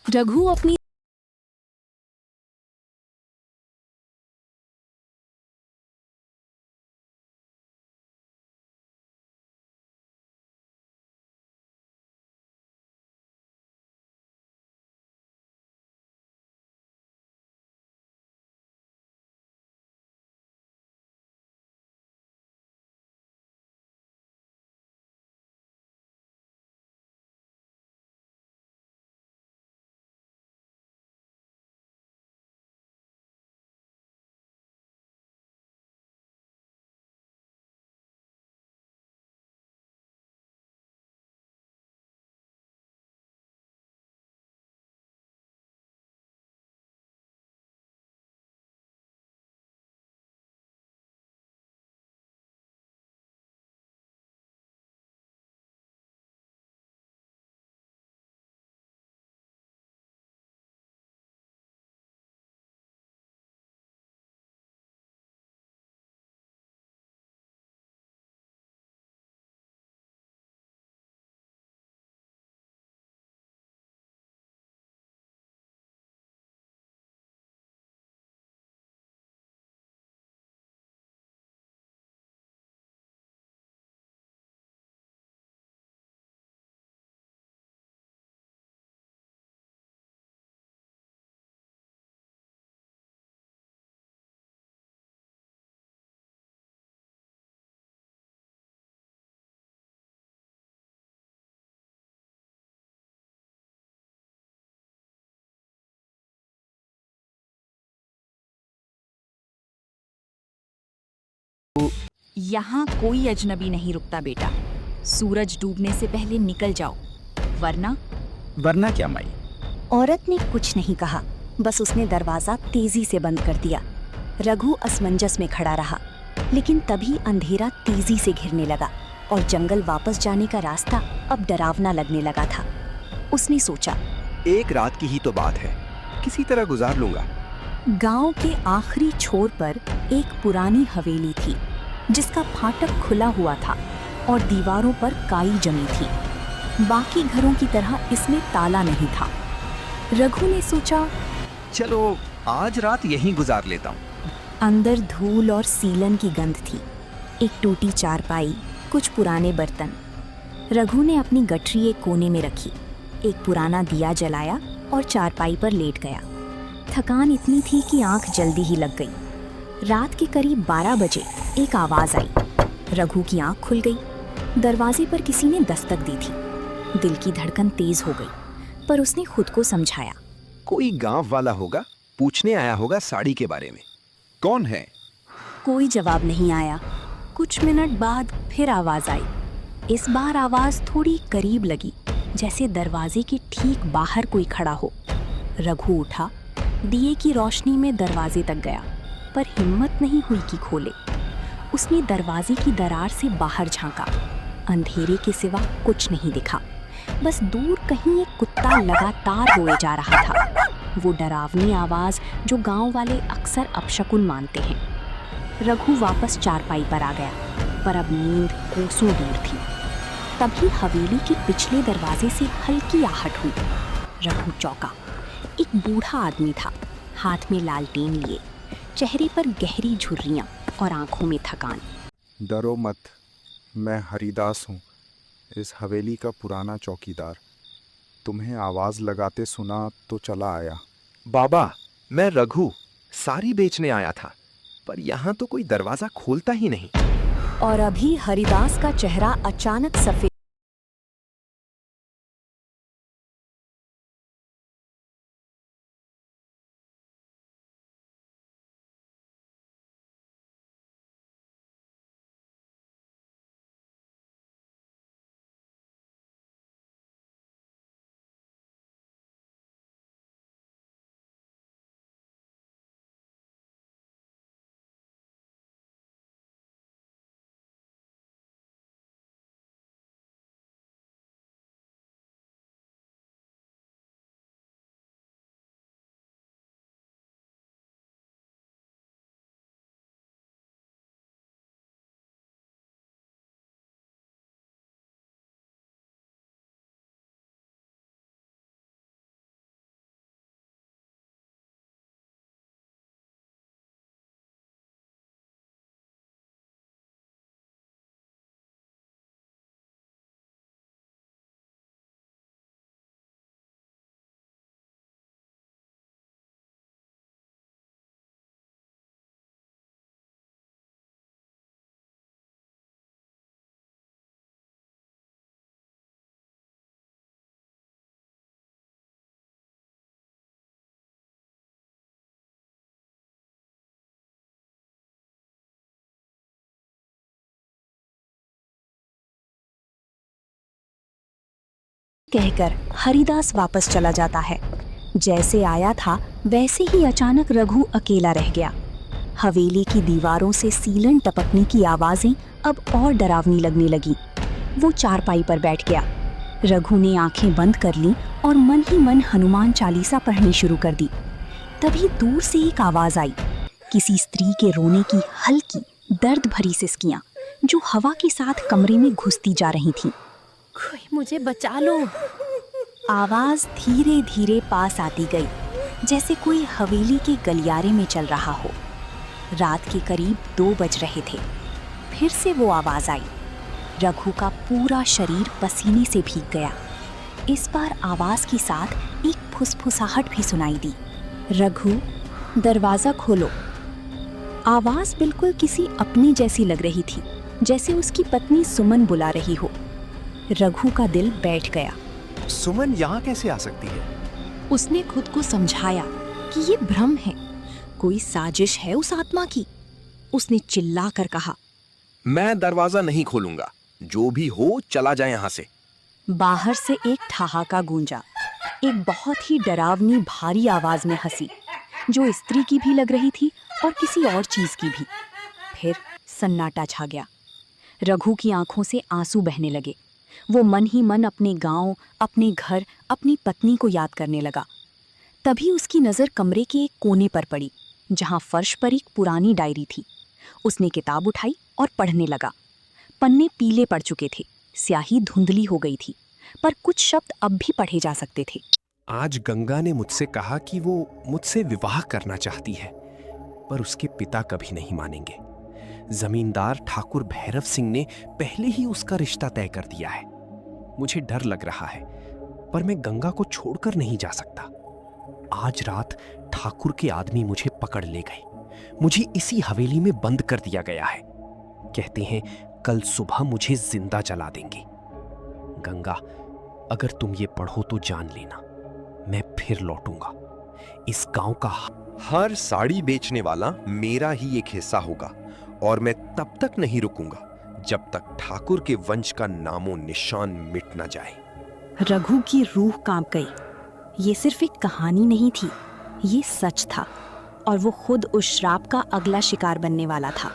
रघु अपनी यहाँ कोई अजनबी नहीं रुकता बेटा। सूरज डूबने से पहले निकल जाओ, वरना। वरना क्या माई? औरत ने कुछ नहीं कहा, बस उसने दरवाजा तेजी से बंद कर दिया। रघु असमंजस में खड़ा रहा, लेकिन तभी अंधेरा तेजी से घिरने लगा और जंगल वापस जाने का रास्ता अब डरावना लगने लगा था। उसने सोचा, एक रात की ही तो बात है, किसी तरह गुजार लूंगा। गांव के आखिरी छोर पर एक पुरानी हवेली थी, जिसका फाटक खुला हुआ था और दीवारों पर काई जमी थी। बाकी घरों की तरह इसमें ताला नहीं था। रघु ने सोचा, चलो आज रात यहीं गुजार लेता हूँ। अंदर धूल और सीलन की गंध थी। एक टूटी चारपाई, कुछ पुराने बर्तन। रघु ने अपनी गठरी एक कोने में रखी, एक पुराना दिया जलाया और चारपाई पर लेट गया। थकान इतनी थी कि आंख जल्दी ही लग गई। रात के करीब 12 बजे एक आवाज आई। रघु की आंख खुल गई। दरवाजे पर किसी ने दस्तक दी थी। दिल की धड़कन तेज हो गई, पर उसने खुद को समझाया, कोई गांव वाला होगा, पूछने आया होगा साड़ी के बारे में। कौन है? कोई जवाब नहीं आया। कुछ मिनट बाद फिर आवाज आई। इस बार आवाज थोड़ी करीब लगी, जैसे दरवाजे के ठीक बाहर कोई खड़ा हो। रघु उठा, दिए की रोशनी में दरवाजे तक गया, पर हिम्मत नहीं हुई कि खोले। उसने दरवाजे की दरार से बाहर झांका। अंधेरे के सिवा कुछ नहीं दिखा, बस दूर कहीं एक कुत्ता लगातार रोए जा रहा था। वो डरावनी आवाज जो गांव वाले अक्सर अपशकुन मानते हैं। रघु वापस चारपाई पर आ गया, पर अब नींद कोसों दूर थी। तभी हवेली के पिछले दरवाजे से हल्की आहट हुई। रघु चौंका। एक बूढ़ा आदमी था, हाथ में लालटेन लिए, चेहरे पर गहरी झुर्रियां और आंखों में थकान। डरो मत, मैं हरिदास हूँ, इस हवेली का पुराना चौकीदार। तुम्हें आवाज लगाते सुना तो चला आया। बाबा, मैं रघु साड़ी बेचने आया था, पर यहाँ तो कोई दरवाजा खोलता ही नहीं। और अभी हरिदास का चेहरा अचानक सफेद कहकर हरिदास वापस चला जाता है। जैसे आया था वैसे ही अचानक रघु अकेला रह गया। हवेली की दीवारों से सीलन टपकने की आवाजें अब और डरावनी लगने लगी। वो चारपाई पर बैठ गया। रघु ने आंखें बंद कर लीं और मन ही मन हनुमान चालीसा पढ़नी शुरू कर दी। तभी दूर से एक आवाज आई, किसी स्त्री के रोने की हल्की दर्द भरी सिसकियां जो हवा के साथ कमरे में घुसती जा रही थीं। कोई मुझे बचा लो। आवाज धीरे धीरे पास आती गई, जैसे कोई हवेली के गलियारे में चल रहा हो। रात के करीब 2 बज रहे थे। फिर से वो आवाज आई। रघु का पूरा शरीर पसीने से भीग गया। इस बार आवाज के साथ एक फुसफुसाहट भी सुनाई दी। रघु, दरवाजा खोलो। आवाज बिल्कुल किसी अपनी जैसी लग रही थी, जैसे उसकी पत्नी सुमन बुला रही हो। रघु का दिल बैठ गया। सुमन यहाँ कैसे आ सकती है? उसने खुद को समझाया कि ये भ्रम है, कोई साजिश है उस आत्मा की। उसने चिल्लाकर कहा, मैं दरवाजा नहीं खोलूंगा, जो भी हो चला जाए यहाँ से। बाहर से एक ठहाका गूंजा। एक बहुत ही डरावनी भारी आवाज में हंसी, जो स्त्री की भी लग रही थी और किसी और चीज की भी। फिर सन्नाटा छा गया। रघु की आंखों से आंसू बहने लगे। वो मन ही मन अपने गांव, अपने घर, अपनी पत्नी को याद करने लगा। तभी उसकी नज़र कमरे के एक कोने पर पड़ी, जहां फर्श पर एक पुरानी डायरी थी। उसने किताब उठाई और पढ़ने लगा। पन्ने पीले पड़ चुके थे, स्याही धुंधली हो गई थी, पर कुछ शब्द अब भी पढ़े जा सकते थे। आज गंगा ने मुझसे कहा कि वो मुझसे विवाह करना चाहती है, पर उसके पिता कभी नहीं मानेंगे। जमींदार ठाकुर भैरव सिंह ने पहले ही उसका रिश्ता तय कर दिया है। मुझे डर लग रहा है, पर मैं गंगा को छोड़कर नहीं जा सकता। आज रात ठाकुर के आदमी मुझे पकड़ ले गए। मुझे इसी हवेली में बंद कर दिया गया है। कहते हैं कल सुबह मुझे जिंदा जला देंगे। गंगा, अगर तुम ये पढ़ो तो जान लेना, मैं फिर लौटूंगा। इस गांव का हर साड़ी बेचने वाला मेरा ही एक हिस्सा होगा, और मैं तब तक नहीं रुकूंगा जब तक ठाकुर के वंश का नामो निशान मिट न जाए। रघु की रूह कांप गई। ये सिर्फ एक कहानी नहीं थी, ये सच था, और वो खुद उस श्राप का अगला शिकार बनने वाला था।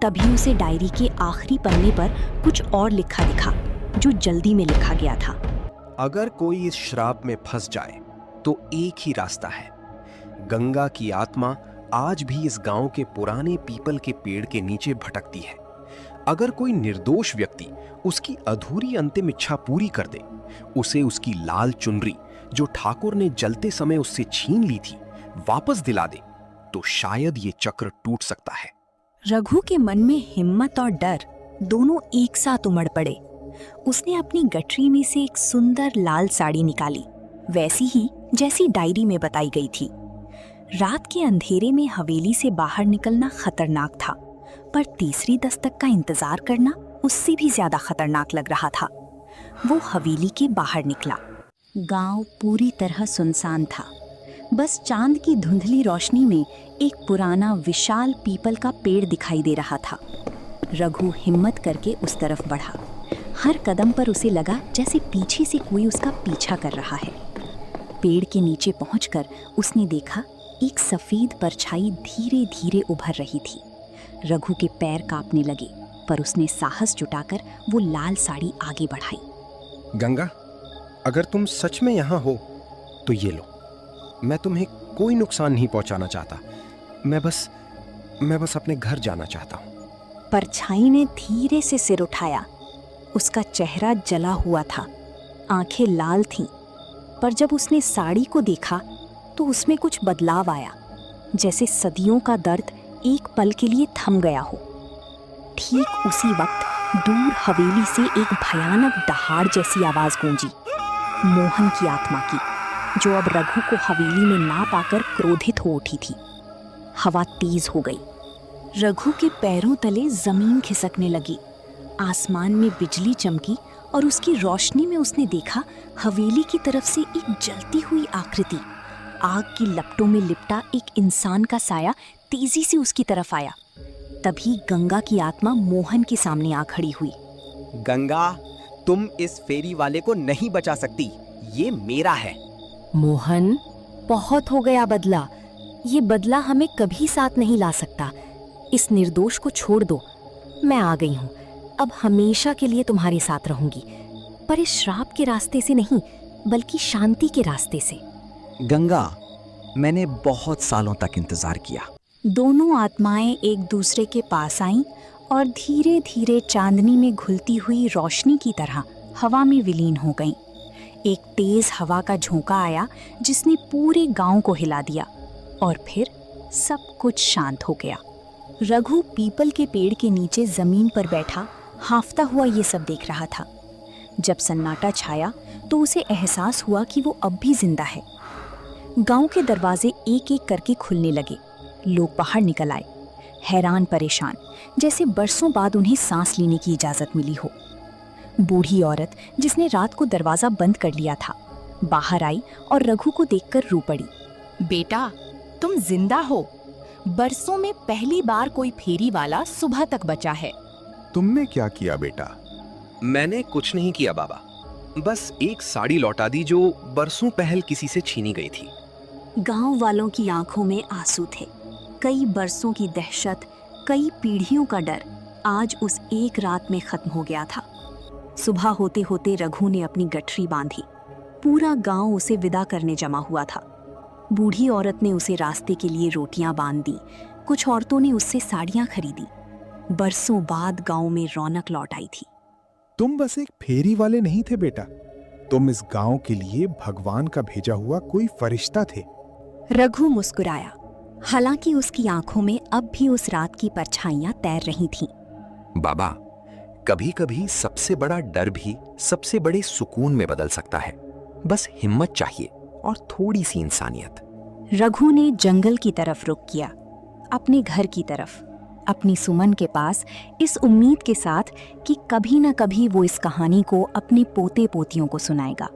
तभी उसे डायरी के आखिरी पन्ने पर कुछ और लिखा दिखा, जो जल्दी में लिखा गया था। अगर कोई इस श्राप में फंस जाए तो एक ही रास्ता है। गंगा की आत्मा आज भी इस गांव के पुराने पीपल के पेड़ के नीचे भटकती है। अगर कोई निर्दोष व्यक्ति उसकी अधूरी अंतिम इच्छा पूरी कर दे, उसे उसकी लाल चुनरी जो ठाकुर ने जलते समय उससे छीन ली थी वापस दिला दे, तो शायद ये चक्र टूट सकता है। रघु के मन में हिम्मत और डर दोनों एक साथ उमड़ पड़े। उसने अपनी गठरी में से एक सुंदर लाल साड़ी निकाली, वैसी ही जैसी डायरी में बताई गई थी। रात के अंधेरे में हवेली से बाहर निकलना खतरनाक था, पर तीसरी दस्तक का इंतजार करना उससे भी ज्यादा खतरनाक लग रहा था। वो हवेली के बाहर निकला। गांव पूरी तरह सुनसान था। बस चांद की धुंधली रोशनी में एक पुराना विशाल पीपल का पेड़ दिखाई दे रहा था। रघु हिम्मत करके उस तरफ बढ़ा। हर कदम पर उसे लगा जैसे पीछे से कोई उसका पीछा कर रहा है। पेड़ के नीचे पहुंचकर उसने देखा एक सफेद परछाई धीरे धीरे उभर रही थी। रघु के पैर कांपने लगे, पर उसने साहस जुटाकर वो लाल साड़ी आगे बढ़ाई। गंगा, अगर तुम सच में यहाँ हो तो ये लो। मैं तुम्हें कोई नुकसान नहीं पहुँचाना चाहता। मैं बस अपने घर जाना चाहता हूँ। परछाई ने धीरे से सिर उठाया। उसका चेहरा जला हुआ था, आंखें लाल थीं, पर जब उसने साड़ी को देखा तो उसमें कुछ बदलाव आया, जैसे सदियों का दर्द एक पल के लिए थम गया हो। ठीक उसी वक्त दूर हवेली से एक भयानक दहाड़ जैसी आवाज गूंजी, मोहन की आत्मा की, जो अब रघु को हवेली में ना पाकर क्रोधित हो उठी थी। हवा तेज हो गई। रघु के पैरों तले जमीन खिसकने लगी। आसमान में बिजली चमकी और उसकी रोशनी में उसने देखा हवेली की तरफ से एक जलती हुई आकृति। आग की लपटों में लिपटा एक इंसान का साया तेजी से उसकी तरफ आया। तभी गंगा की आत्मा मोहन के सामने आ खड़ी हुई। गंगा, तुम इस फेरी वाले को नहीं बचा सकती, ये मेरा है। मोहन, बहुत हो गया बदला। ये बदला हमें कभी साथ नहीं ला सकता। इस निर्दोष को छोड़ दो। मैं आ गई हूँ, अब हमेशा के लिए तुम्हारे साथ रहूंगी, पर इस श्राप के रास्ते से नहीं, बल्कि शांति के रास्ते से। गंगा, मैंने बहुत सालों तक इंतजार किया। दोनों आत्माएं एक दूसरे के पास आईं और धीरे धीरे चांदनी में घुलती हुई रोशनी की तरह हवा में विलीन हो गईं। एक तेज हवा का झोंका आया जिसने पूरे गांव को हिला दिया और फिर सब कुछ शांत हो गया। रघु पीपल के पेड़ के नीचे जमीन पर बैठा हांफता हुआ ये सब देख रहा था। जब सन्नाटा छाया तो उसे एहसास हुआ कि वो अब भी जिंदा है। गांव के दरवाजे एक एक करके खुलने लगे। लोग बाहर निकल आए, हैरान परेशान, जैसे बरसों बाद उन्हें सांस लेने की इजाजत मिली हो। बूढ़ी औरत जिसने रात को दरवाजा बंद कर लिया था बाहर आई और रघु को देखकर रो पड़ी। बेटा, तुम जिंदा हो। बरसों में पहली बार कोई फेरी वाला सुबह तक बचा है। तुमने क्या किया बेटा? मैंने कुछ नहीं किया बाबा, बस एक साड़ी लौटा दी जो बरसों पहल किसी से छीनी गई थी। गांव वालों की आंखों में आंसू थे। कई बरसों की दहशत, कई पीढ़ियों का डर आज उस एक रात में खत्म हो गया था। सुबह होते होते रघु ने अपनी गठरी बांधी। पूरा गांव उसे विदा करने जमा हुआ था। बूढ़ी औरत ने उसे रास्ते के लिए रोटियां बांध दी। कुछ औरतों ने उससे साड़ियां खरीदी। बरसों बाद गांव में रौनक लौट आई थी। तुम बस एक फेरी वाले नहीं थे बेटा, तुम इस गांव के लिए भगवान का भेजा हुआ कोई फरिश्ता थे। रघु मुस्कुराया, हालांकि उसकी आंखों में अब भी उस रात की परछाइयां तैर रही थीं। बाबा, कभी कभी सबसे बड़ा डर भी सबसे बड़े सुकून में बदल सकता है। बस हिम्मत चाहिए और थोड़ी सी इंसानियत। रघु ने जंगल की तरफ रुख किया, अपने घर की तरफ, अपनी सुमन के पास, इस उम्मीद के साथ कि कभी न कभी वो इस कहानी को अपने पोते पोतियों को सुनाएगा।